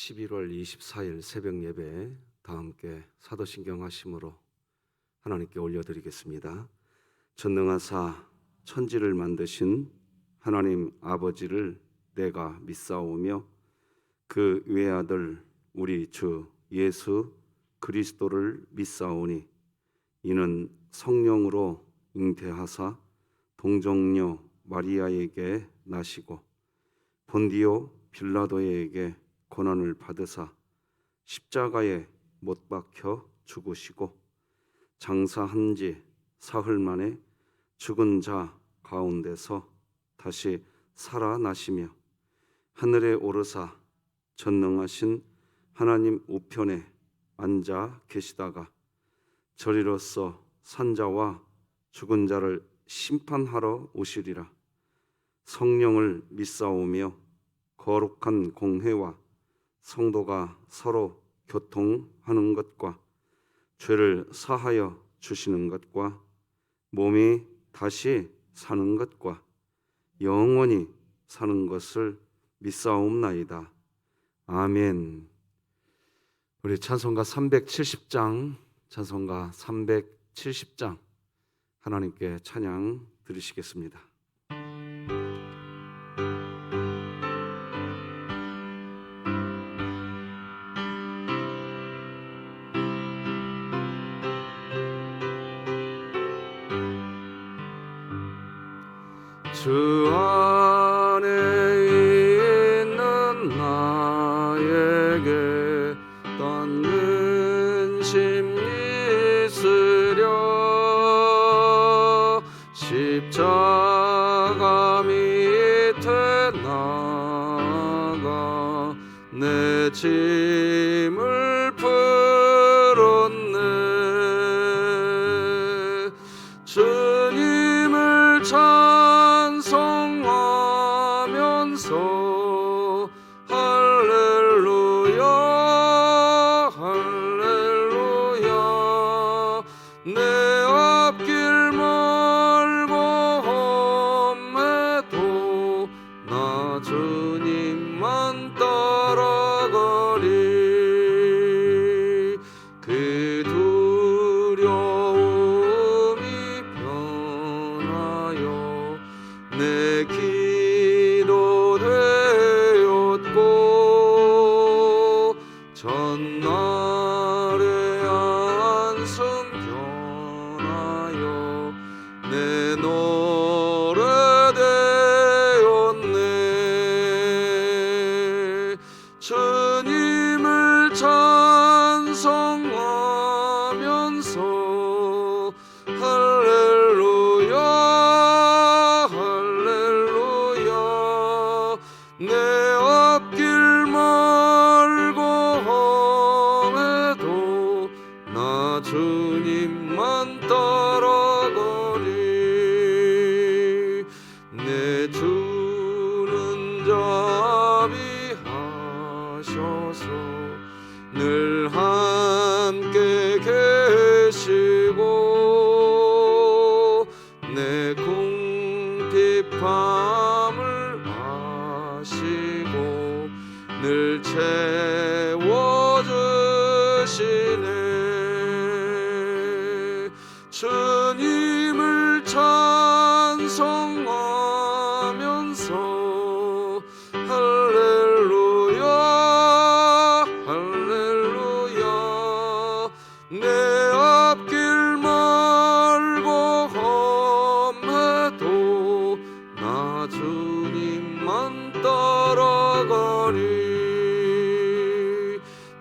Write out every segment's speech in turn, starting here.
11월 24일 새벽 예배 다 함께 사도신경 하심으로 하나님께 올려드리겠습니다. 전능하사 천지를 만드신 하나님 아버지를 내가 믿사오며 그 외아들 우리 주 예수 그리스도를 믿사오니 이는 성령으로 잉태하사 동정녀 마리아에게 나시고 본디오 빌라도에게 고난을 받으사 십자가에 못 박혀 죽으시고 장사한 지 사흘 만에 죽은 자 가운데서 다시 살아나시며 하늘에 오르사 전능하신 하나님 우편에 앉아 계시다가 저리로서 산자와 죽은 자를 심판하러 오시리라. 성령을 믿사오며 거룩한 공회와 성도가 서로 교통하는 것과 죄를 사하여 주시는 것과 몸이 다시 사는 것과 영원히 사는 것을 믿사옵나이다. 아멘. 우리 찬송가 370장 하나님께 찬양 드리시겠습니다. 주 안에 있는 나에게 떤 근심이 있으려 십자가 밑에 나가 내 짐을 풀었네. 주님을 찬송하면서 할렐루야 할렐루야 내 앞길 멀고 험해도 나 주님만 따라가리. 그 두려움이 변하여 내 기도 되었고 전날의 안승 변하여 내 노래 되었네. 주님을 찬송하면서 할렐루야 할렐루야 내 앞길 멀고 험해도 나 주님만 따라가리. 내 주는 자비하셔서 늘 함께 계시고 내 궁핍함을 아시고 늘 채워주시네. 주님을 찬송하면서 할렐루야 할렐루야 내 앞길 멀고 험해도 나 주님만 따라가리.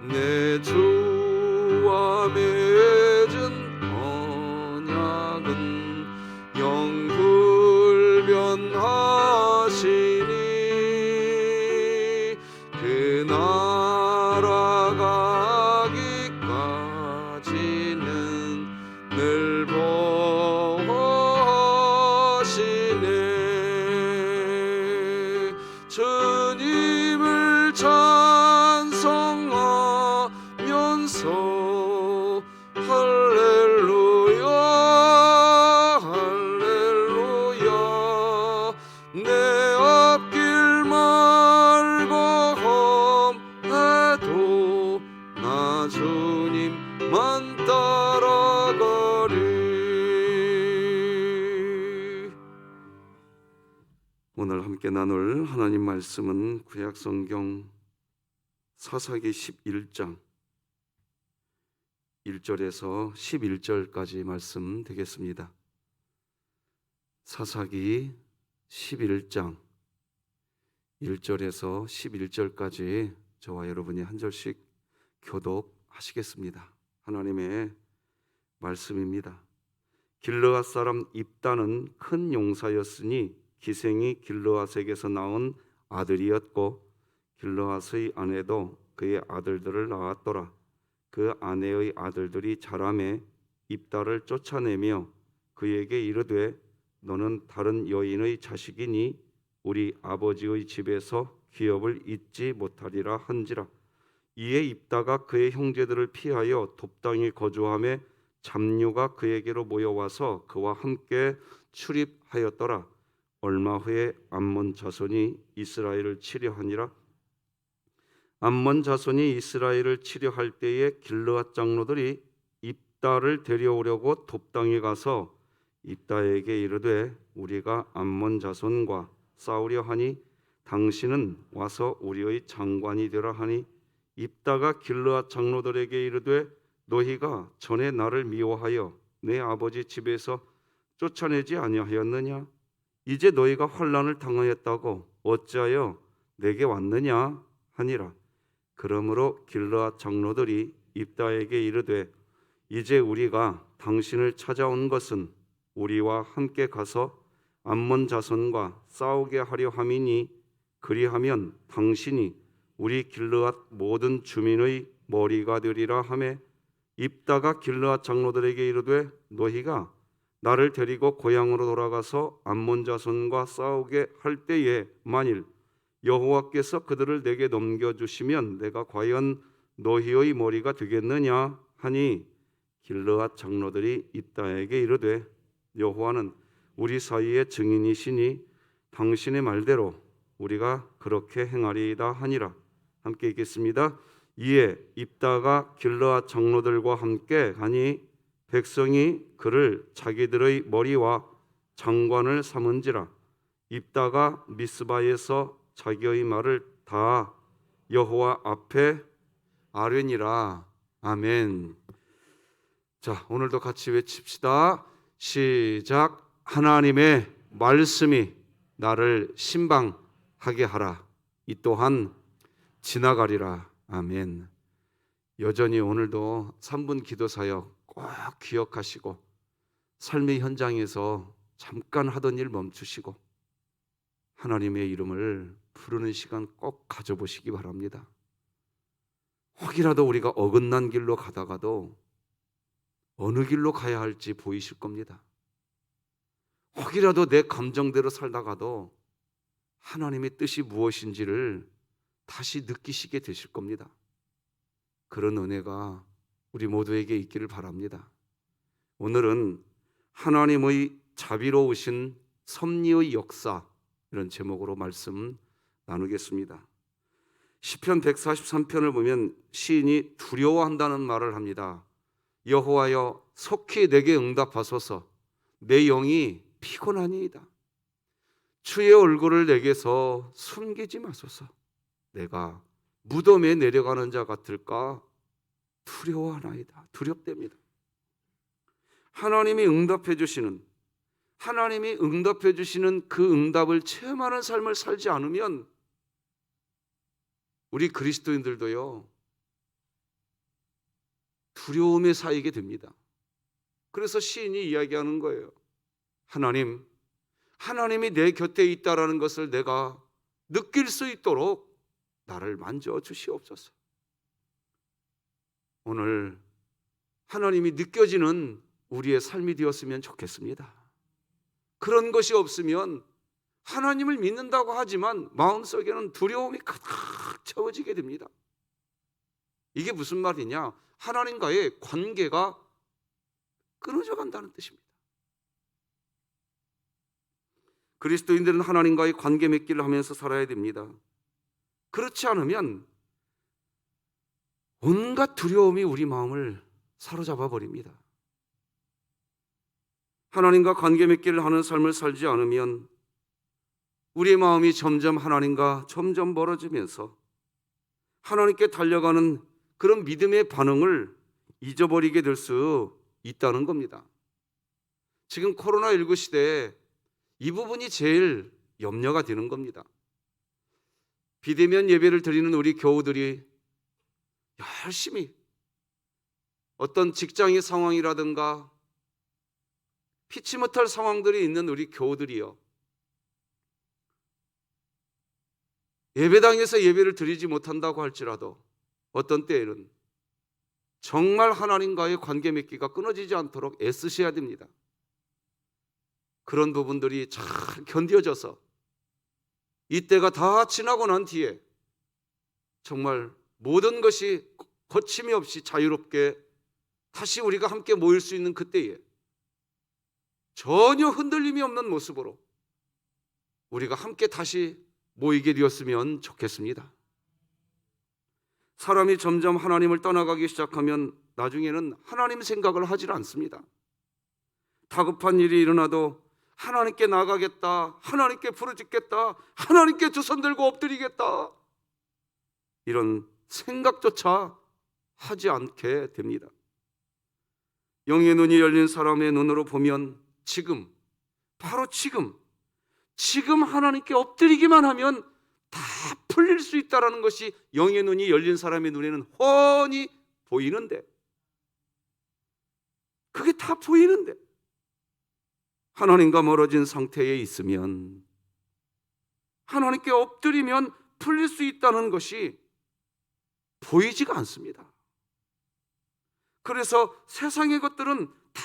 내 주와 맺은 언약은 영불변하시니 그 나라 가기까지는 늘 보호하시네. 주님을 찬송하면서 할렐루야 할렐루야 내 앞길 멀고 험해도 함께 나눌 하나님 말씀은 구약성경 사사기 11장 1절에서 11절까지 말씀 되겠습니다. 사사기 11장 1절에서 11절까지 저와 여러분이 한 절씩 교독하시겠습니다. 하나님의 말씀입니다. 길르앗 사람 입다는 큰 용사였으니 기생이 길르앗에게서 낳은 아들이었고 길르앗의 아내도 그의 아들들을 낳았더라. 그 아내의 아들들이 자라매 입다를 쫓아내며 그에게 이르되 너는 다른 여인의 자식이니 우리 아버지의 집에서 기업을 잊지 못하리라 한지라. 이에 입다가 그의 형제들을 피하여 돕당에 거주하며 잡류가 그에게로 모여와서 그와 함께 출입하였더라. 얼마 후에 암몬 자손이 이스라엘을 치려하니라. 암몬 자손이 이스라엘을 치려할 때에 길르앗 장로들이 입다를 데려오려고 돕당에 가서 입다에게 이르되 우리가 암몬 자손과 싸우려 하니 당신은 와서 우리의 장관이 되라 하니 입다가 길르앗 장로들에게 이르되 너희가 전에 나를 미워하여 내 아버지 집에서 쫓아내지 아니하였느냐? 이제 너희가 환난을 당하였다고 어찌하여 내게 왔느냐 하니라. 그러므로 길르앗 장로들이 입다에게 이르되 이제 우리가 당신을 찾아온 것은 우리와 함께 가서 암몬 자손과 싸우게 하려 함이니 그리하면 당신이 우리 길르앗 모든 주민의 머리가 되리라 하매 입다가 길르앗 장로들에게 이르되 너희가 나를 데리고 고향으로 돌아가서 암몬 자손과 싸우게 할 때에 만일 여호와께서 그들을 내게 넘겨주시면 내가 과연 너희의 머리가 되겠느냐 하니 길르앗 장로들이 입다에게 이르되 여호와는 우리 사이의 증인이시니 당신의 말대로 우리가 그렇게 행하리이다 하니라. 함께 읽겠습니다. 이에 입다가 길르앗 장로들과 함께 가니 백성이 그를 자기들의 머리와 장관을 삼은지라. 입다가 미스바에서 자기의 말을 다 여호와 앞에 아뢰니라. 아멘. 자, 오늘도 같이 외칩시다. 시작. 하나님의 말씀이 나를 신방하게 하라. 이 또한 지나가리라. 아멘. 여전히 오늘도 3분 기도 사역 꼭 기억하시고 삶의 현장에서 잠깐 하던 일 멈추시고 하나님의 이름을 부르는 시간 꼭 가져보시기 바랍니다. 혹이라도 우리가 어긋난 길로 가다가도 어느 길로 가야 할지 보이실 겁니다. 혹이라도 내 감정대로 살다가도 하나님의 뜻이 무엇인지를 다시 느끼시게 되실 겁니다. 그런 은혜가 우리 모두에게 있기를 바랍니다. 오늘은 하나님의 자비로우신 섭리의 역사, 이런 제목으로 말씀 나누겠습니다. 시편 143편을 보면 시인이 두려워한다는 말을 합니다. 여호와여 속히 내게 응답하소서. 내 영이 피곤하니이다. 주의 얼굴을 내게서 숨기지 마소서. 내가 무덤에 내려가는 자 같을까 두려워하나이다. 두렵답니다. 하나님이 응답해 주시는 그 응답을 체험하는 삶을 살지 않으면 우리 그리스도인들도요 두려움에 쌓이게 됩니다. 그래서 시인이 이야기하는 거예요. 하나님이 내 곁에 있다라는 것을 내가 느낄 수 있도록 나를 만져 주시옵소서. 오늘 하나님이 느껴지는 우리의 삶이 되었으면 좋겠습니다. 그런 것이 없으면 하나님을 믿는다고 하지만 마음속에는 두려움이 가득 채워지게 됩니다. 이게 무슨 말이냐? 하나님과의 관계가 끊어져 간다는 뜻입니다. 그리스도인들은 하나님과의 관계 맺기를 하면서 살아야 됩니다. 그렇지 않으면 온갖 두려움이 우리 마음을 사로잡아 버립니다. 하나님과 관계 맺기를 하는 삶을 살지 않으면 우리의 마음이 점점 하나님과 점점 멀어지면서 하나님께 달려가는 그런 믿음의 반응을 잊어버리게 될 수 있다는 겁니다. 지금 코로나19 시대에 이 부분이 제일 염려가 되는 겁니다. 비대면 예배를 드리는 우리 교우들이 열심히 어떤 직장의 상황이라든가 피치 못할 상황들이 있는 우리 교우들이요, 예배당에서 예배를 드리지 못한다고 할지라도 어떤 때에는 정말 하나님과의 관계 맺기가 끊어지지 않도록 애쓰셔야 됩니다. 그런 부분들이 잘 견뎌져서 이때가 다 지나고 난 뒤에 정말 모든 것이 거침이 없이 자유롭게 다시 우리가 함께 모일 수 있는 그때에 전혀 흔들림이 없는 모습으로 우리가 함께 다시 모이게 되었으면 좋겠습니다. 사람이 점점 하나님을 떠나가기 시작하면 나중에는 하나님 생각을 하질 않습니다. 다급한 일이 일어나도 하나님께 나가겠다, 하나님께 부르짖겠다, 하나님께 두 손 들고 엎드리겠다, 이런 생각조차 하지 않게 됩니다. 영의 눈이 열린 사람의 눈으로 보면 지금, 바로 지금 하나님께 엎드리기만 하면 다 풀릴 수 있다는 것이 영의 눈이 열린 사람의 눈에는 훤히 보이는데, 그게 다 보이는데 하나님과 멀어진 상태에 있으면, 하나님께 엎드리면 풀릴 수 있다는 것이 보이지가 않습니다. 그래서 세상의 것들은 다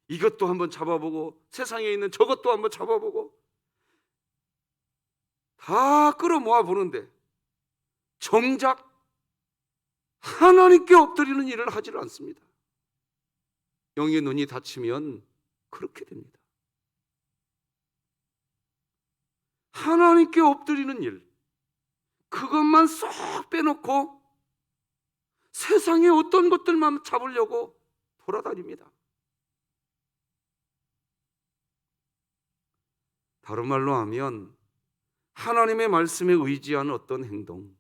이것도 한번 잡아보고 세상에 있는 저것도 한번 잡아보고 다 끌어모아 보는데 정작 하나님께 엎드리는 일을 하지를 않습니다. 영의 눈이 닫히면 그렇게 됩니다. 하나님께 엎드리는 일, 그것만 쏙 빼놓고 세상의 어떤 것들만 잡으려고 돌아다닙니다. 다른 말로 하면 하나님의 말씀에 의지한 어떤 행동,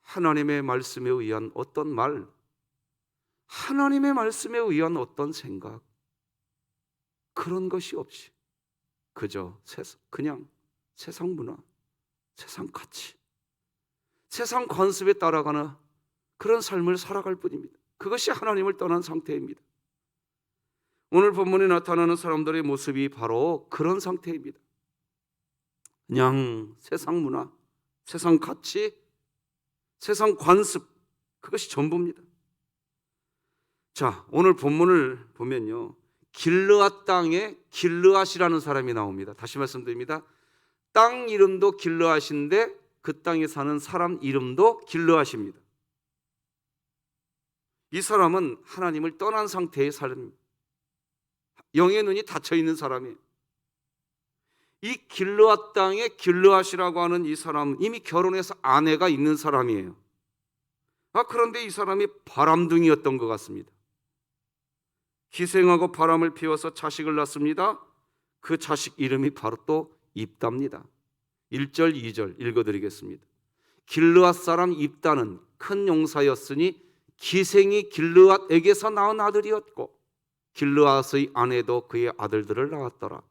하나님의 말씀에 의한 어떤 말, 하나님의 말씀에 의한 어떤 생각, 그런 것이 없이 그저 그냥 세상 문화, 세상 가치, 세상 관습에 따라가는 그런 삶을 살아갈 뿐입니다. 그것이 하나님을 떠난 상태입니다. 오늘 본문에 나타나는 사람들의 모습이 바로 그런 상태입니다. 그냥 세상 문화, 세상 가치, 세상 관습, 그것이 전부입니다. 자, 오늘 본문을 보면요, 길르앗 땅에 길르앗이라는 사람이 나옵니다. 다시 말씀드립니다. 땅 이름도 길르앗인데 그 땅에 사는 사람 이름도 길르앗입니다. 이 사람은 하나님을 떠난 상태의 사람입니다. 영의 눈이 닫혀 있는 사람이에요. 이 길르앗 땅에 길르앗이라고 하는 이 사람은 이미 결혼해서 아내가 있는 사람이에요. 그런데 이 사람이 바람둥이였던 것 같습니다. 희생하고 바람을 피워서 자식을 낳습니다. 그 자식 이름이 바로 또 입다입니다. 1절 2절 읽어드리겠습니다. 길르앗 사람 입다는 큰 용사였으니 기생이 길르앗에게서 낳은 아들이었고 길르앗의 아내도 그의 아들들을 낳았더라.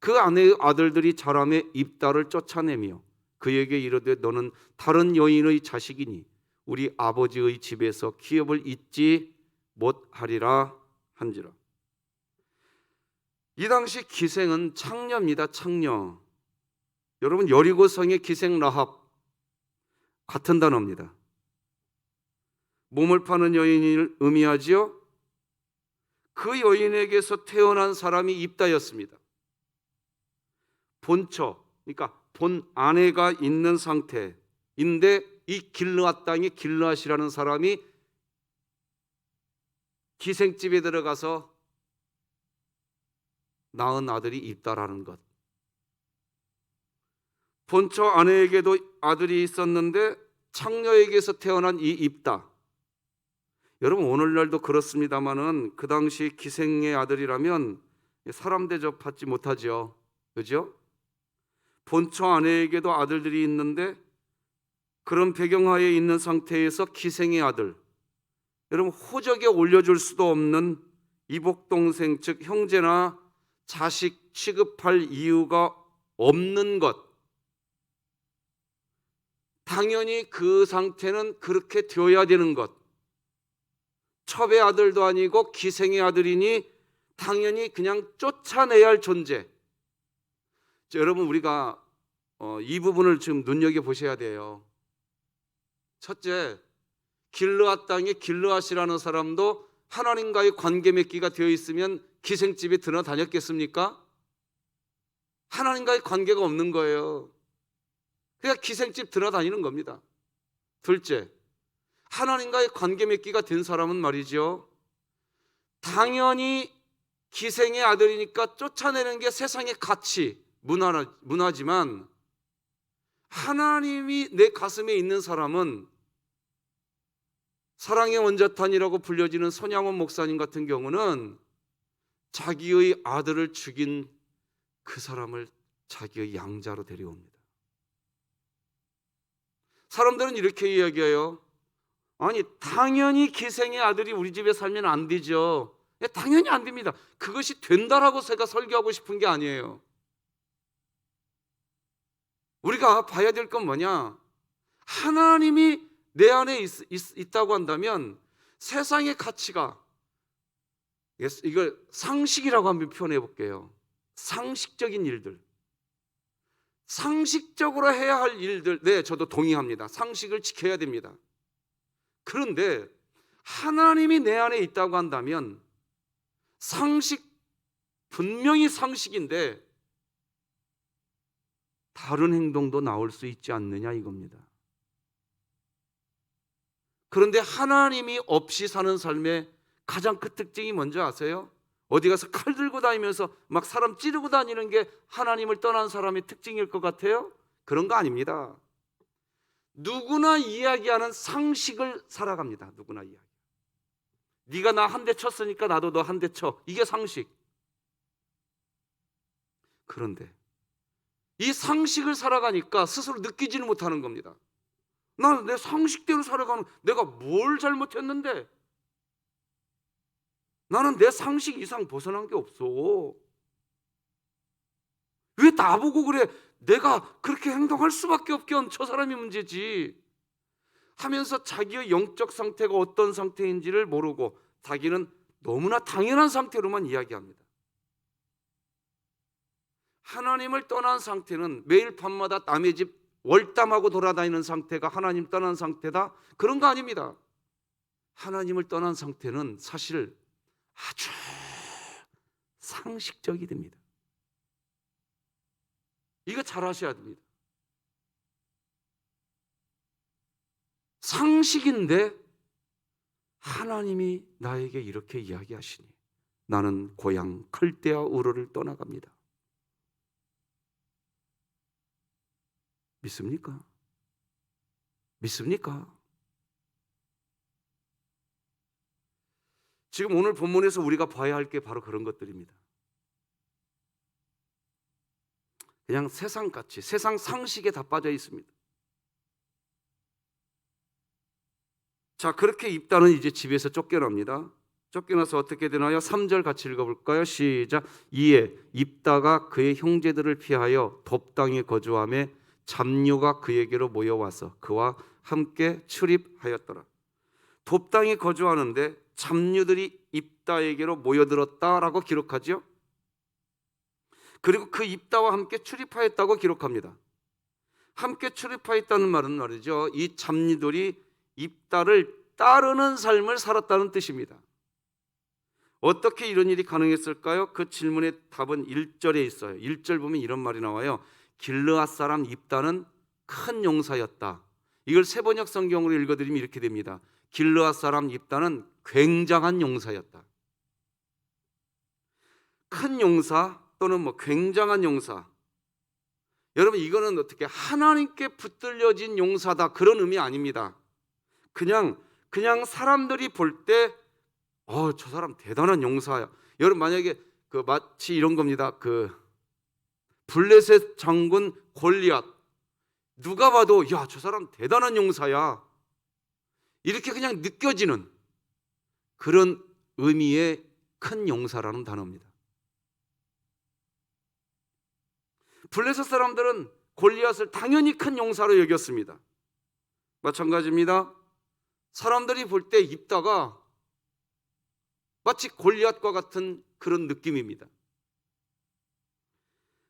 그 아내의 아들들이 자라매 입다를 쫓아내며 그에게 이르되 너는 다른 여인의 자식이니 우리 아버지의 집에서 기업을 잊지 못하리라 한지라. 이 당시 기생은 창녀입니다. 창녀. 여러분, 여리고성의 기생 라합 같은 단어입니다. 몸을 파는 여인을 의미하지요. 그 여인에게서 태어난 사람이 입다였습니다. 본처, 그러니까 본 아내가 있는 상태인데 이 길르앗 땅에 길르앗이라는 사람이 기생집에 들어가서 낳은 아들이 입다라는 것. 본처 아내에게도 아들이 있었는데 창녀에게서 태어난 이 입다. 여러분, 오늘날도 그렇습니다마는 그 당시 기생의 아들이라면 사람 대접받지 못하죠. 그죠? 본처 아내에게도 아들들이 있는데 그런 배경하에 있는 상태에서 기생의 아들, 여러분 호적에 올려줄 수도 없는 이복동생 즉 형제나 자식 취급할 이유가 없는 것, 당연히 그 상태는 그렇게 되어야 되는 것, 첩의 아들도 아니고 기생의 아들이니 당연히 그냥 쫓아내야 할 존재. 여러분 우리가 이 부분을 지금 눈여겨보셔야 돼요. 첫째, 길르앗 땅에 길르앗이라는 사람도 하나님과의 관계 맺기가 되어 있으면 기생집에 들어다녔겠습니까? 하나님과의 관계가 없는 거예요. 그냥 기생집 들어다니는 겁니다. 둘째, 하나님과의 관계 맺기가 된 사람은 말이죠, 당연히 기생의 아들이니까 쫓아내는 게 세상의 가치, 문화지만 하나님이 내 가슴에 있는 사람은 사랑의 원자탄이라고 불려지는 손양원 목사님 같은 경우는 자기의 아들을 죽인 그 사람을 자기의 양자로 데려옵니다. 사람들은 이렇게 이야기해요. 아니 당연히 기생의 아들이 우리 집에 살면 안 되죠. 당연히 안 됩니다. 그것이 된다라고 제가 설교하고 싶은 게 아니에요. 우리가 봐야 될 건 뭐냐, 하나님이 내 안에 있다고 한다면 세상의 가치가, 이걸 상식이라고 한번 표현해 볼게요. 상식적인 일들, 상식적으로 해야 할 일들, 네 저도 동의합니다. 상식을 지켜야 됩니다. 그런데 하나님이 내 안에 있다고 한다면 상식, 분명히 상식인데 다른 행동도 나올 수 있지 않느냐 이겁니다. 그런데 하나님이 없이 사는 삶의 가장 큰 특징이 뭔지 아세요? 어디 가서 칼 들고 다니면서 막 사람 찌르고 다니는 게 하나님을 떠난 사람의 특징일 것 같아요? 그런 거 아닙니다. 누구나 이야기하는 상식을 살아갑니다. 누구나 이야기. 네가 나 한 대 쳤으니까 나도 너 한 대 쳐. 이게 상식. 그런데 이 상식을 살아가니까 스스로 느끼지는 못하는 겁니다. 나는 내 상식대로 살아가는, 내가 뭘 잘못했는데? 나는 내 상식 이상 벗어난 게 없어. 왜 나보고 그래? 내가 그렇게 행동할 수밖에 없게 한 저 사람이 문제지 하면서 자기의 영적 상태가 어떤 상태인지를 모르고 자기는 너무나 당연한 상태로만 이야기합니다. 하나님을 떠난 상태는 매일 밤마다 남의 집 월담하고 돌아다니는 상태가 하나님 떠난 상태다? 그런 거 아닙니다. 하나님을 떠난 상태는 사실 아주 상식적이 됩니다. 이거 잘 아셔야 됩니다. 상식인데 하나님이 나에게 이렇게 이야기하시니 나는 고향 칼데아 우르를 떠나갑니다. 믿습니까? 믿습니까? 지금 오늘 본문에서 우리가 봐야 할 게 바로 그런 것들입니다. 그냥 세상 가치, 세상 상식에 다 빠져 있습니다. 자, 그렇게 입다는 이제 집에서 쫓겨납니다. 쫓겨나서 어떻게 되나요? 3절 같이 읽어볼까요? 시작. 이에 입다가 그의 형제들을 피하여 돕당에 거주하며 잡류가 그에게로 모여와서 그와 함께 출입하였더라. 돕당에 거주하는데 잡류들이 입다에게로 모여들었다라고 기록하죠. 그리고 그 입다와 함께 출입하였다고 기록합니다. 함께 출입하였다는 말은 말이죠, 이 잡류들이 입다를 따르는 삶을 살았다는 뜻입니다. 어떻게 이런 일이 가능했을까요? 그 질문의 답은 1절에 있어요. 1절 보면 이런 말이 나와요. 길르앗 사람 입다는 큰 용사였다. 이걸 세번역 성경으로 읽어드리면 이렇게 됩니다. 길르앗 사람 입다는 굉장한 용사였다. 큰 용사 또는 굉장한 용사. 여러분 이거는 어떻게 하나님께 붙들려진 용사다 그런 의미 아닙니다. 그냥 사람들이 볼 때 저 사람 대단한 용사야. 여러분 만약에 마치 이런 겁니다. 블레셋 장군 골리앗, 누가 봐도 야, 저 사람 대단한 용사야, 이렇게 그냥 느껴지는 그런 의미의 큰 용사라는 단어입니다. 블레셋 사람들은 골리앗을 당연히 큰 용사로 여겼습니다. 마찬가지입니다. 사람들이 볼 때 입다가 마치 골리앗과 같은 그런 느낌입니다.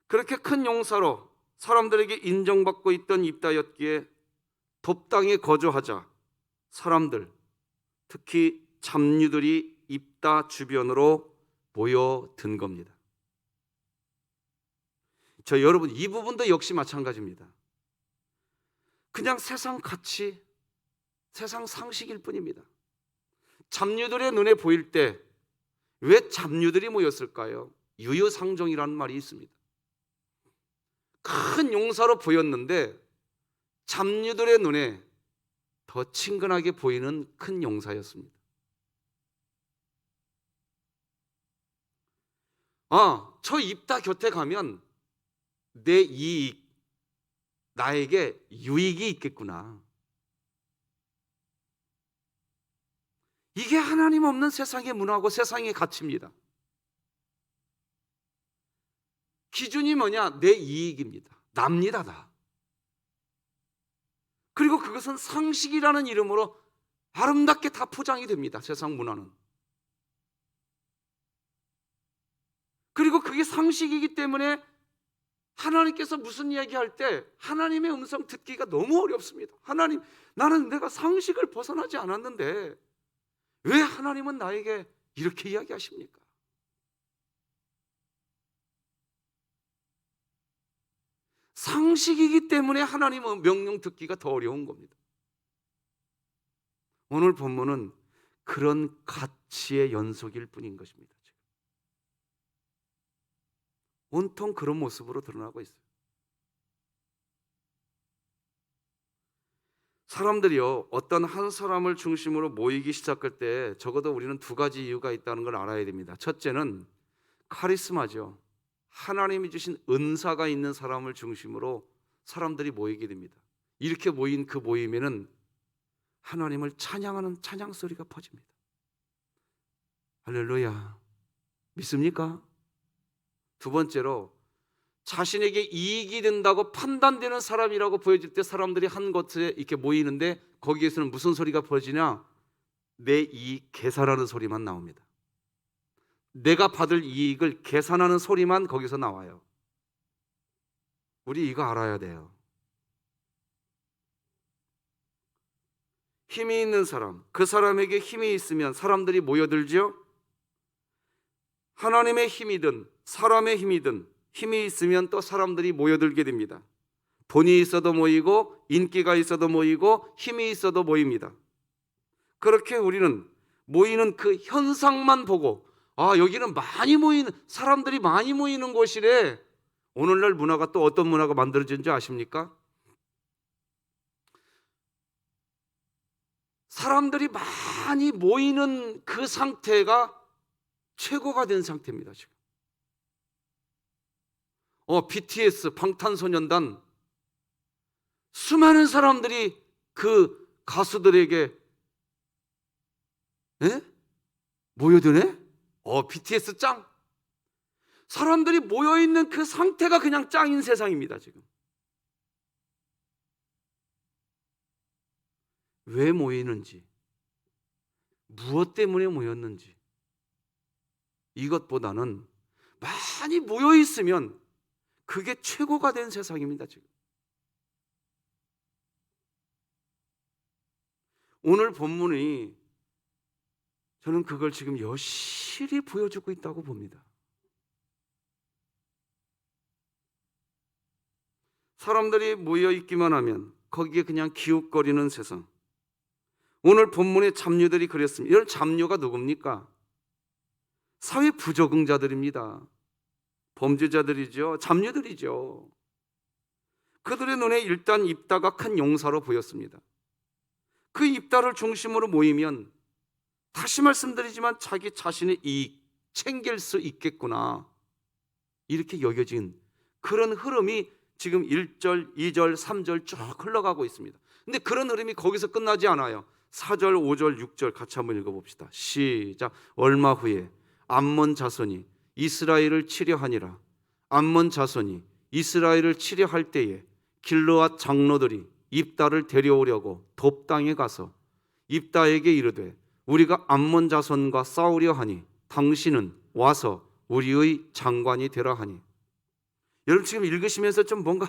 그렇게 큰 용사로 사람들에게 인정받고 있던 입다였기에 돕당에 거주하자 사람들, 특히 잡류들이 입다 주변으로 모여든 겁니다. 여러분, 이 부분도 역시 마찬가지입니다. 그냥 세상 가치, 세상 상식일 뿐입니다. 잡류들의 눈에 보일 때 왜 잡류들이 모였을까요? 유유상종이라는 말이 있습니다. 큰 용사로 보였는데 잡류들의 눈에 더 친근하게 보이는 큰 용사였습니다. 저 입다 곁에 가면 내 이익, 나에게 유익이 있겠구나. 이게 하나님 없는 세상의 문화고 세상의 가치입니다. 기준이 뭐냐? 내 이익입니다. 납니다, 다. 그리고 그것은 상식이라는 이름으로 아름답게 다 포장이 됩니다, 세상 문화는. 그리고 그게 상식이기 때문에 하나님께서 무슨 이야기할 때 하나님의 음성 듣기가 너무 어렵습니다. 하나님, 나는 내가 상식을 벗어나지 않았는데 왜 하나님은 나에게 이렇게 이야기하십니까? 상식이기 때문에 하나님의 명령 듣기가 더 어려운 겁니다. 오늘 본문은 그런 가치의 연속일 뿐인 것입니다. 온통 그런 모습으로 드러나고 있어요. 사람들이요, 어떤 한 사람을 중심으로 모이기 시작할 때 적어도 우리는 두 가지 이유가 있다는 걸 알아야 됩니다. 첫째는 카리스마죠. 하나님이 주신 은사가 있는 사람을 중심으로 사람들이 모이게 됩니다. 이렇게 모인 그 모임에는 하나님을 찬양하는 찬양 소리가 퍼집니다. 할렐루야. 믿습니까? 두 번째로, 자신에게 이익이 된다고 판단되는 사람이라고 보여질 때 사람들이 한 곳에 이렇게 모이는데 거기에서는 무슨 소리가 퍼지냐? 내 이익 계산하는 소리만 나옵니다. 내가 받을 이익을 계산하는 소리만 거기서 나와요. 우리 이거 알아야 돼요. 힘이 있는 사람, 그 사람에게 힘이 있으면 사람들이 모여들죠. 하나님의 힘이든 사람의 힘이든 힘이 있으면 또 사람들이 모여들게 됩니다. 돈이 있어도 모이고 인기가 있어도 모이고 힘이 있어도 모입니다. 그렇게 우리는 모이는 그 현상만 보고 여기는 많이 모이는, 사람들이 많이 모이는 곳이래. 오늘날 문화가 또 어떤 문화가 만들어진지 아십니까? 사람들이 많이 모이는 그 상태가 최고가 된 상태입니다. 지금 BTS, 방탄소년단, 수많은 사람들이 그 가수들에게 모여드네? BTS 짱! 사람들이 모여있는 그 상태가 그냥 짱인 세상입니다. 지금 왜 모이는지, 무엇 때문에 모였는지, 이것보다는 많이 모여있으면 그게 최고가 된 세상입니다. 지금 오늘 본문이 저는 그걸 지금 여실히 보여주고 있다고 봅니다. 사람들이 모여있기만 하면 거기에 그냥 기웃거리는 세상. 오늘 본문의 잡류들이 그랬습니다. 이런 잡류가 누굽니까? 사회 부적응자들입니다. 범죄자들이죠. 잡류들이죠. 그들의 눈에 일단 입다가 큰 용사로 보였습니다. 그 입다를 중심으로 모이면 다시 말씀드리지만 자기 자신의 이익 챙길 수 있겠구나, 이렇게 여겨진 그런 흐름이 지금 1절, 2절, 3절 쭉 흘러가고 있습니다. 근데 그런 흐름이 거기서 끝나지 않아요. 4절, 5절, 6절 같이 한번 읽어봅시다. 시작. 얼마 후에 암몬 자손이 이스라엘을 치려 하니라. 암몬 자손이 이스라엘을 치려 할 때에 길르앗 장로들이 입다를 데려오려고 돕 땅에 가서 입다에게 이르되 우리가 암몬 자손과 싸우려 하니 당신은 와서 우리의 장관이 되라 하니. 여러분 지금 읽으시면서 좀 뭔가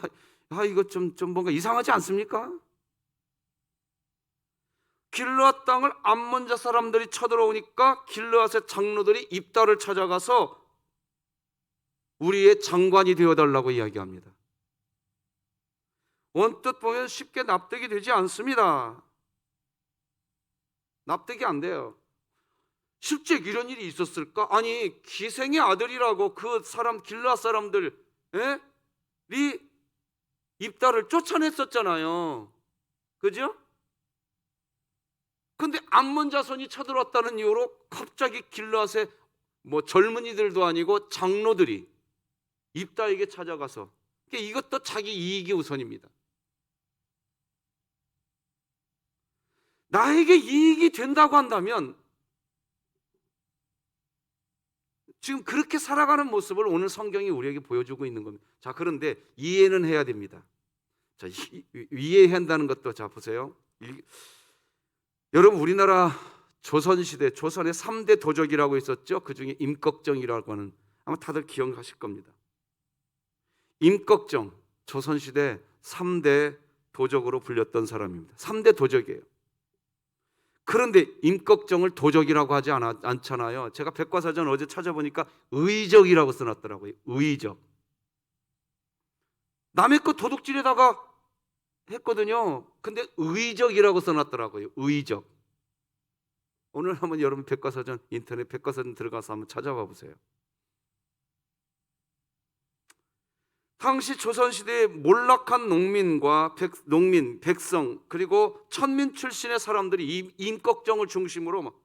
이거 좀 뭔가 이상하지 않습니까? 길르앗 땅을 암몬자 사람들이 쳐들어오니까 길르앗의 장로들이 입다를 찾아가서 우리의 장관이 되어달라고 이야기합니다. 언뜻 보면 쉽게 납득이 되지 않습니다. 납득이 안 돼요. 실제 이런 일이 있었을까? 아니 기생의 아들이라고 그 사람 길르앗 사람들이 입다를 쫓아냈었잖아요. 그죠? 근데 암몬 자손이 쳐들어왔다는 이유로 갑자기 길르앗의 젊은이들도 아니고 장로들이 입다에게 찾아가서, 이것도 자기 이익이 우선입니다. 나에게 이익이 된다고 한다면 지금 그렇게 살아가는 모습을 오늘 성경이 우리에게 보여주고 있는 겁니다. 자, 그런데 이해는 해야 됩니다. 자, 이해해야 한다는 것도, 자 보세요. 여러분 우리나라 조선시대 조선의 3대 도적이라고 있었죠. 그 중에 임꺽정이라고 하는, 아마 다들 기억하실 겁니다. 임꺽정, 조선시대 3대 도적으로 불렸던 사람입니다. 3대 도적이에요. 그런데 임꺽정을 도적이라고 하지 않잖아요. 제가 백과사전 어제 찾아보니까 의적이라고 써놨더라고요. 의적. 남의 것 도둑질에다가 했거든요. 근데 의적이라고 써놨더라고요. 의적. 오늘 한번 여러분 백과사전, 인터넷 백과사전 들어가서 한번 찾아봐 보세요. 당시 조선시대의 몰락한 농민과 백성, 그리고 천민 출신의 사람들이 임꺽정을 중심으로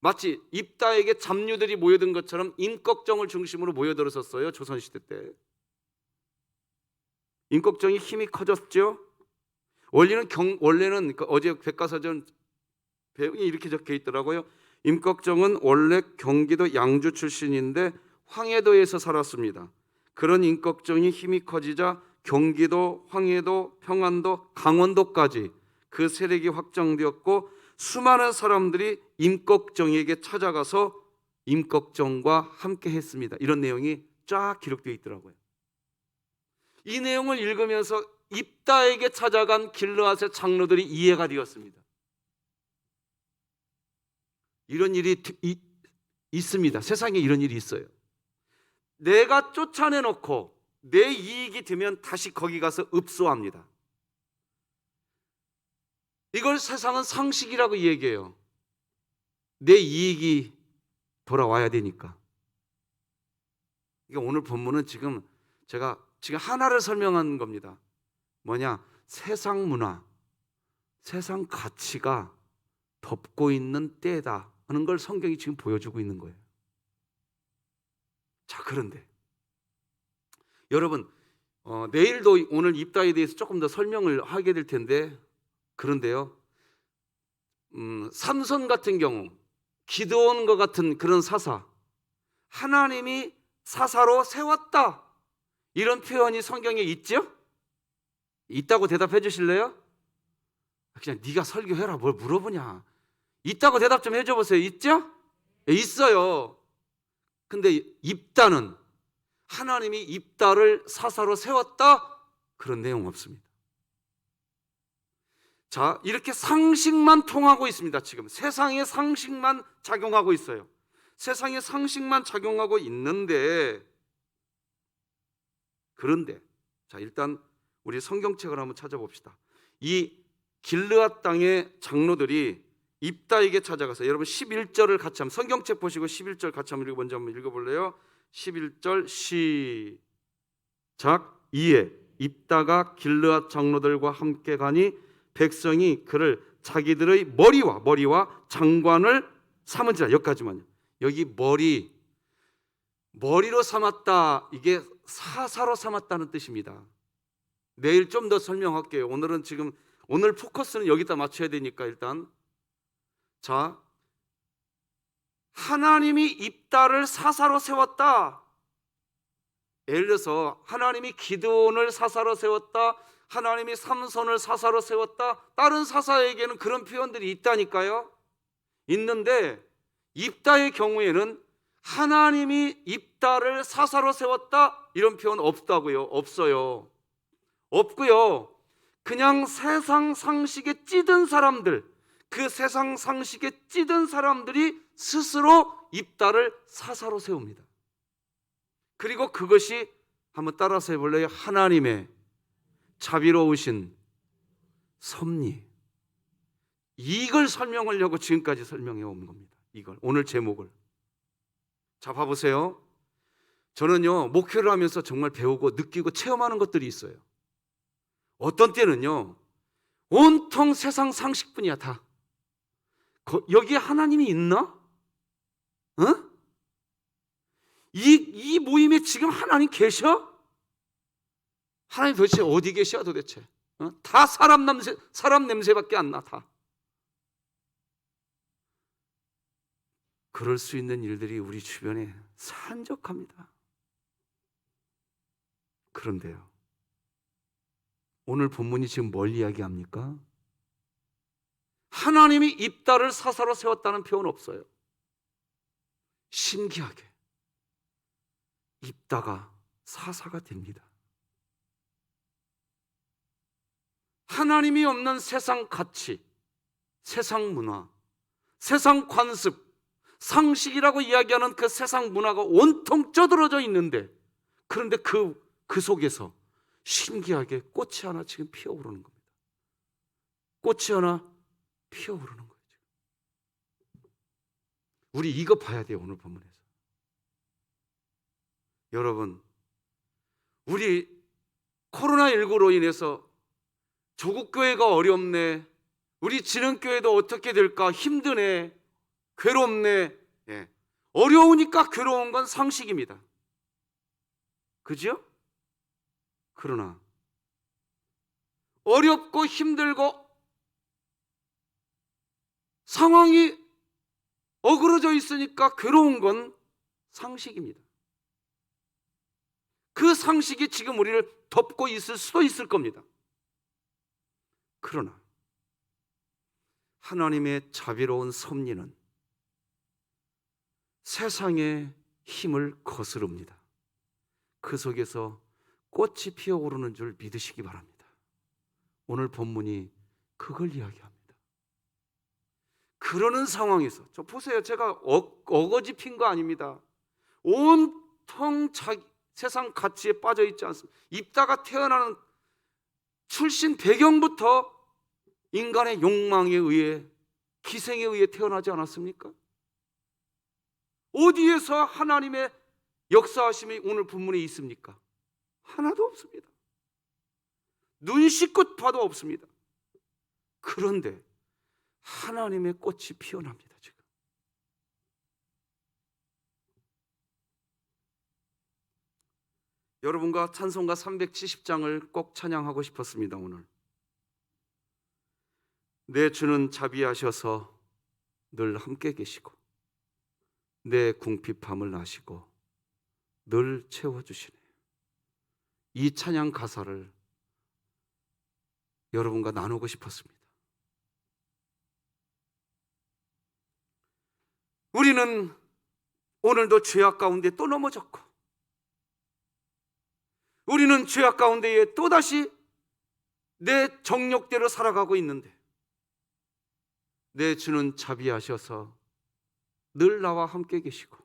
마치 입다에게 잡류들이 모여든 것처럼 임꺽정을 중심으로 모여들었었어요. 조선시대 때. 임꺽정이 힘이 커졌죠. 원래는 어제 백과사전 배경에 이렇게 적혀 있더라고요. 임꺽정은 원래 경기도 양주 출신인데 황해도에서 살았습니다. 그런 임꺽정이 힘이 커지자 경기도, 황해도, 평안도, 강원도까지 그 세력이 확장되었고 수많은 사람들이 임꺽정에게 찾아가서 임꺽정과 함께 했습니다. 이런 내용이 쫙 기록되어 있더라고요. 이 내용을 읽으면서 입다에게 찾아간 길르앗의 장로들이 이해가 되었습니다. 이런 일이 있습니다. 세상에 이런 일이 있어요. 내가 쫓아내놓고 내 이익이 되면 다시 거기 가서 읍소합니다. 이걸 세상은 상식이라고 얘기해요. 내 이익이 돌아와야 되니까. 오늘 본문은 제가 하나를 설명한 겁니다. 뭐냐? 세상 문화, 세상 가치가 덮고 있는 때다 하는 걸 성경이 지금 보여주고 있는 거예요. 자, 그런데 여러분 내일도 오늘 입다에 대해서 조금 더 설명을 하게 될 텐데, 그런데요, 삼손 같은 경우, 기드온과 같은 그런 사사, 하나님이 사사로 세웠다, 이런 표현이 성경에 있죠? 있다고 대답해 주실래요? 그냥 네가 설교해라, 뭘 물어보냐. 있다고 대답 좀 해줘 보세요. 있죠? 있어요. 근데 입다는 하나님이 입다를 사사로 세웠다, 그런 내용 없습니다. 자, 이렇게 상식만 통하고 있습니다. 지금 세상의 상식만 작용하고 있어요. 세상의 상식만 작용하고 있는데, 그런데 자, 일단 우리 성경책을 한번 찾아봅시다. 이 길르앗 땅의 장로들이 입다에게 찾아가서, 여러분 11절을 같이 한번, 성경책 보시고 11절 같이 한번 먼저 한번 읽어볼래요? 11절 시작. 이에 입다가 길르앗 장로들과 함께 가니 백성이 그를 자기들의 머리와 장관을 삼은지라. 여기까지만요. 여기 머리로 삼았다, 이게 사사로 삼았다는 뜻입니다. 내일 좀 더 설명할게요. 오늘 포커스는 여기다 맞춰야 되니까 일단 자, 하나님이 입다를 사사로 세웠다. 예를 들어서 하나님이 기드온을 사사로 세웠다, 하나님이 삼손을 사사로 세웠다. 다른 사사에게는 그런 표현들이 있다니까요. 있는데 입다의 경우에는 하나님이 입다를 사사로 세웠다 이런 표현 없다고요. 없어요. 없고요. 그냥 세상 상식에 찌든 사람들, 그 세상 상식에 찌든 사람들이 스스로 입다를 사사로 세웁니다. 그리고 그것이 한번 따라서 해볼래요? 하나님의 자비로우신 섭리. 이걸 설명하려고 지금까지 설명해 온 겁니다. 이걸 오늘 제목을. 자, 봐보세요. 저는요 목회를 하면서 정말 배우고 느끼고 체험하는 것들이 있어요. 어떤 때는요 온통 세상 상식뿐이야. 다 여기에 하나님이 있나? 어? 이 모임에 지금 하나님 계셔? 하나님 도대체 어디 계셔 도대체? 다 사람 냄새밖에 안 나. 다. 그럴 수 있는 일들이 우리 주변에 산적합니다. 그런데요, 오늘 본문이 지금 뭘 이야기합니까? 하나님이 입다를 사사로 세웠다는 표현 없어요. 신기하게 입다가 사사가 됩니다. 하나님이 없는 세상 가치, 세상 문화, 세상 관습, 상식이라고 이야기하는 그 세상 문화가 온통 쩌들어져 있는데, 그런데 그 속에서 신기하게 꽃이 하나 지금 피어오르는 겁니다. 꽃이 하나 피어오르는 거예요. 우리 이거 봐야 돼요. 오늘 본문에서. 여러분, 우리 코로나19로 인해서 조국 교회가 어렵네, 우리 진흥교회도 어떻게 될까, 힘드네, 괴롭네. 예. 어려우니까 괴로운 건 상식입니다. 그죠? 그러나 어렵고 힘들고 상황이 어그러져 있으니까 괴로운 건 상식입니다. 그 상식이 지금 우리를 덮고 있을 수도 있을 겁니다. 그러나 하나님의 자비로운 섭리는 세상의 힘을 거스릅니다. 그 속에서 꽃이 피어오르는 줄 믿으시기 바랍니다. 오늘 본문이 그걸 이야기합니다. 그러는 상황에서, 저 보세요. 제가 어거지 핀 거 아닙니다. 온통 세상 가치에 빠져 있지 않습니다. 입다가 태어나는 출신 배경부터 인간의 욕망에 의해, 기생에 의해 태어나지 않았습니까? 어디에서 하나님의 역사하심이 오늘 본문에 있습니까? 하나도 없습니다. 눈 씻고 봐도 없습니다. 그런데 하나님의 꽃이 피어납니다. 지금 여러분과 찬송가 370장을 꼭 찬양하고 싶었습니다. 오늘 내 주는 자비하셔서 늘 함께 계시고 내 궁핍함을 아시고 늘 채워주시네. 이 찬양 가사를 여러분과 나누고 싶었습니다. 우리는 오늘도 죄악 가운데 또 넘어졌고, 우리는 죄악 가운데에 또다시 내 정욕대로 살아가고 있는데, 내 주는 자비하셔서 늘 나와 함께 계시고,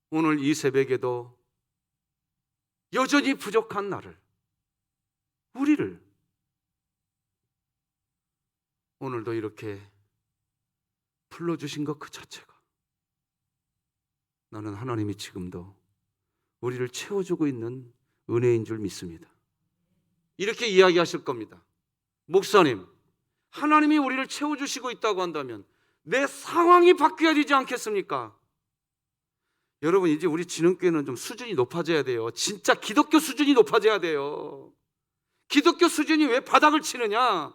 오늘 이 새벽에도 여전히 부족한 나를, 우리를 오늘도 이렇게 불러주신 것 그 자체가, 나는 하나님이 지금도 우리를 채워주고 있는 은혜인 줄 믿습니다. 이렇게 이야기하실 겁니다. 목사님, 하나님이 우리를 채워주시고 있다고 한다면 내 상황이 바뀌어야 되지 않겠습니까? 여러분, 이제 우리 진흥교회는 좀 수준이 높아져야 돼요. 진짜 기독교 수준이 높아져야 돼요. 기독교 수준이 왜 바닥을 치느냐?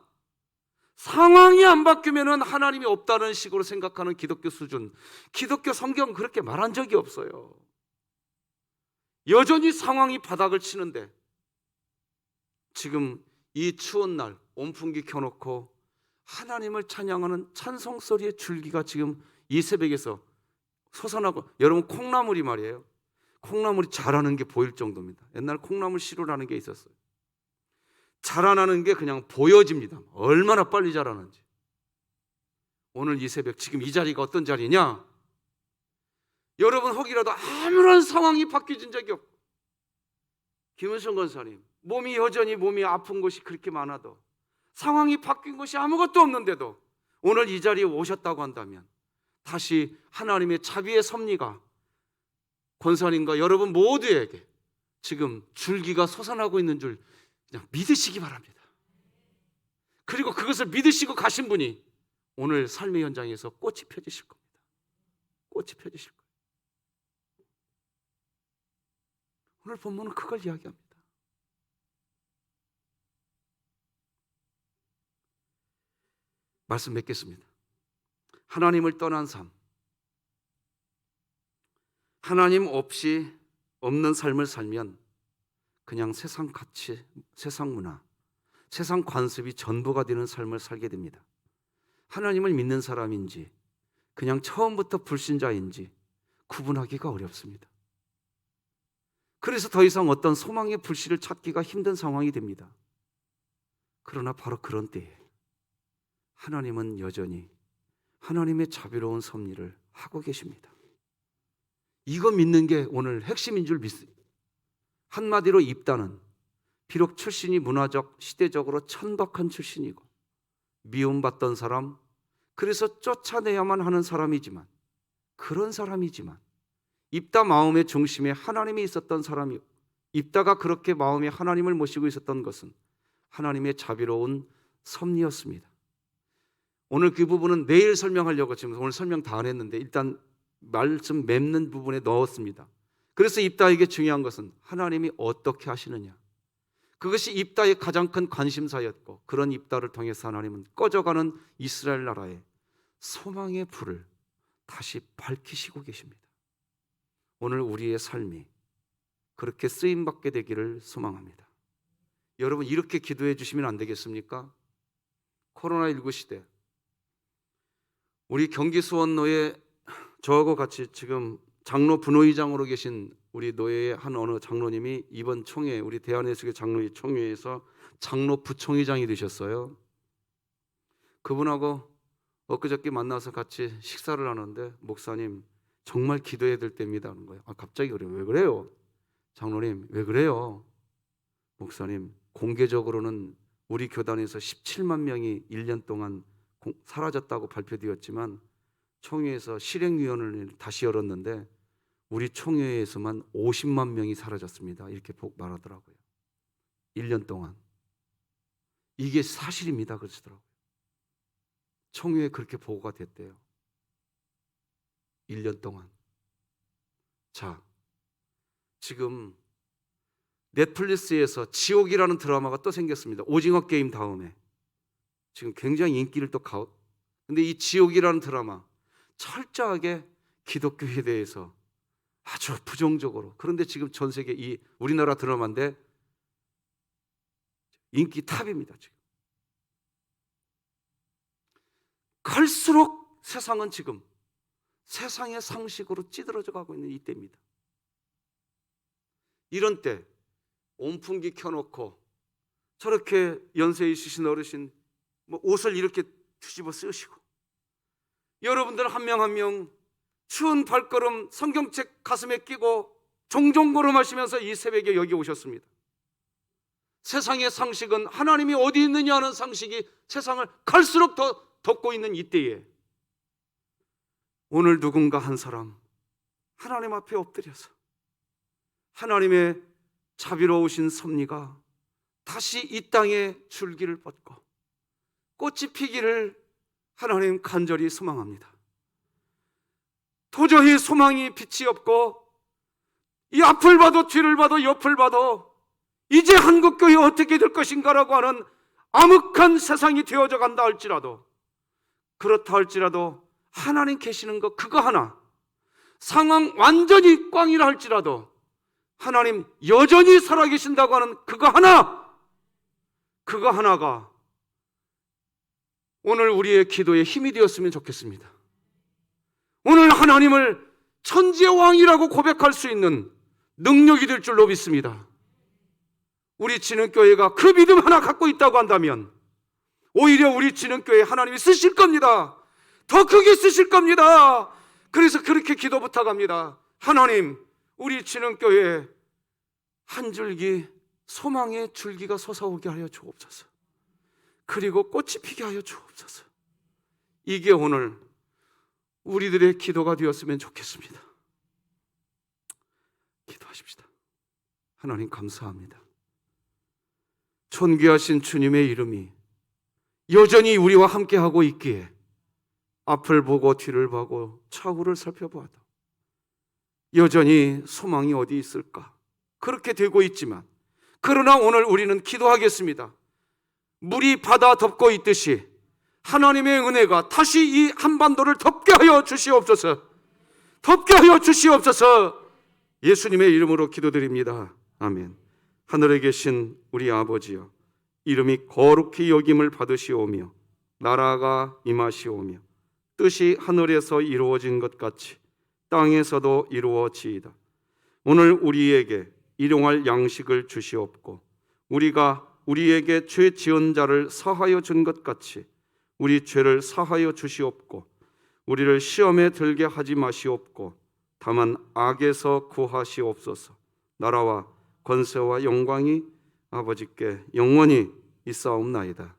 상황이 안 바뀌면 하나님이 없다는 식으로 생각하는 기독교 수준. 기독교 성경은 그렇게 말한 적이 없어요. 여전히 상황이 바닥을 치는데 지금 이 추운 날 온풍기 켜놓고 하나님을 찬양하는 찬송 소리의 줄기가 지금 이 새벽에서 솟아나고, 여러분 콩나물이 말이에요, 콩나물이 자라는 게 보일 정도입니다. 옛날 콩나물 시루라는 게 있었어요. 자라나는 게 그냥 보여집니다. 얼마나 빨리 자라는지. 오늘 이 새벽 지금 이 자리가 어떤 자리냐? 여러분 혹이라도 아무런 상황이 바뀌어진 적이 없고, 김은성 권사님 몸이 여전히 아픈 것이 그렇게 많아도, 상황이 바뀐 것이 아무것도 없는데도 오늘 이 자리에 오셨다고 한다면 다시 하나님의 자비의 섭리가 권사님과 여러분 모두에게 지금 줄기가 솟아나고 있는 줄 그냥 믿으시기 바랍니다. 그리고 그것을 믿으시고 가신 분이 오늘 삶의 현장에서 꽃이 펴지실 겁니다. 꽃이 펴지실 거예요. 오늘 본문은 그걸 이야기합니다. 말씀 맺겠습니다. 하나님을 떠난 삶, 하나님 없이 없는 삶을 살면 그냥 세상 가치, 세상 문화, 세상 관습이 전부가 되는 삶을 살게 됩니다. 하나님을 믿는 사람인지 그냥 처음부터 불신자인지 구분하기가 어렵습니다. 그래서 더 이상 어떤 소망의 불씨를 찾기가 힘든 상황이 됩니다. 그러나 바로 그런 때에 하나님은 여전히 하나님의 자비로운 섭리를 하고 계십니다. 이거 믿는 게 오늘 핵심인 줄 믿습니다. 한마디로 입다는 비록 출신이 문화적, 시대적으로 천박한 출신이고 미움받던 사람, 그래서 쫓아내야만 하는 사람이지만, 그런 사람이지만 입다 마음의 중심에 하나님이 있었던 사람이고, 입다가 그렇게 마음에 하나님을 모시고 있었던 것은 하나님의 자비로운 섭리였습니다. 오늘 그 부분은 내일 설명하려고 지금 오늘 설명 다 안 했는데 일단 말씀 맺는 부분에 넣었습니다. 그래서 입다에게 중요한 것은 하나님이 어떻게 하시느냐, 그것이 입다의 가장 큰 관심사였고, 그런 입다를 통해서 하나님은 꺼져가는 이스라엘 나라의 소망의 불을 다시 밝히시고 계십니다. 오늘 우리의 삶이 그렇게 쓰임받게 되기를 소망합니다. 여러분 이렇게 기도해 주시면 안 되겠습니까? 코로나19 시대 우리 경기 수원노회, 저하고 같이 지금 장로 분호의장으로 계신 우리 노회의 한 어느 장로님이 이번 총회, 우리 대한예수교 장로회 총회에서 장로 부총회장이 되셨어요. 그분하고 엊그저께 만나서 같이 식사를 하는데, 목사님 정말 기도해야 될 때입니다 하는 거예요. 갑자기 그래요. 왜 그래요? 장로님 왜 그래요? 목사님, 공개적으로는 우리 교단에서 17만 명이 1년 동안 사라졌다고 발표되었지만 총회에서 실행위원회를 다시 열었는데 우리 총회에서만 50만 명이 사라졌습니다. 이렇게 말하더라고요. 1년 동안. 이게 사실입니다. 그러시더라고요. 총회에 그렇게 보고가 됐대요. 1년 동안. 자, 지금 넷플릭스에서 지옥이라는 드라마가 또 생겼습니다. 오징어 게임 다음에. 지금 굉장히 인기를 또 근데 이 지옥이라는 드라마 철저하게 기독교에 대해서 아주 부정적으로, 그런데 지금 전 세계 이 우리나라 드라마인데 인기 탑입니다. 지금 갈수록 세상은 지금 세상의 상식으로 찌들어져 가고 있는 이때입니다. 이런 때 온풍기 켜놓고 저렇게 연세 있으신 어르신 옷을 이렇게 뒤집어 쓰시고, 여러분들 한 명 한 명 추운 발걸음 성경책 가슴에 끼고 종종 걸음하시면서 이 새벽에 여기 오셨습니다. 세상의 상식은 하나님이 어디 있느냐 하는 상식이 세상을 갈수록 더 덮고 있는 이때에 오늘 누군가 한 사람 하나님 앞에 엎드려서 하나님의 자비로우신 섭리가 다시 이 땅에 줄기를 뻗고 꽃이 피기를 하나님 간절히 소망합니다. 도저히 소망이 빛이 없고 이 앞을 봐도 뒤를 봐도 옆을 봐도 이제 한국교회 어떻게 될 것인가라고 하는 암흑한 세상이 되어져 간다 할지라도, 그렇다 할지라도 하나님 계시는 것 그거 하나, 상황 완전히 꽝이라 할지라도 하나님 여전히 살아계신다고 하는 그거 하나가 오늘 우리의 기도의 힘이 되었으면 좋겠습니다. 오늘 하나님을 천지의 왕이라고 고백할 수 있는 능력이 될 줄로 믿습니다. 우리 진흥교회가 그 믿음 하나 갖고 있다고 한다면 오히려 우리 진흥교회에 하나님이 쓰실 겁니다. 더 크게 쓰실 겁니다. 그래서 그렇게 기도 부탁합니다. 하나님, 우리 진흥교회에 한 줄기 소망의 줄기가 솟아오게 하여 주옵소서. 그리고 꽃이 피게 하여 주옵소서. 이게 오늘 우리들의 기도가 되었으면 좋겠습니다. 기도하십시다. 하나님 감사합니다. 존귀하신 주님의 이름이 여전히 우리와 함께하고 있기에 앞을 보고 뒤를 보고 차후를 살펴봐도 여전히 소망이 어디 있을까? 그렇게 되고 있지만, 그러나 오늘 우리는 기도하겠습니다. 물이 바다 덮고 있듯이 하나님의 은혜가 다시 이 한반도를 덮게 하여 주시옵소서. 덮게 하여 주시옵소서. 예수님의 이름으로 기도드립니다. 아멘. 하늘에 계신 우리 아버지여, 이름이 거룩히 여김을 받으시오며 나라가 임하시오며 뜻이 하늘에서 이루어진 것 같이 땅에서도 이루어지이다. 오늘 우리에게 일용할 양식을 주시옵고 우리가 우리에게 죄 지은 자를 사하여 준 것 같이 우리 죄를 사하여 주시옵고 우리를 시험에 들게 하지 마시옵고 다만 악에서 구하시옵소서. 나라와 권세와 영광이 아버지께 영원히 있사옵나이다.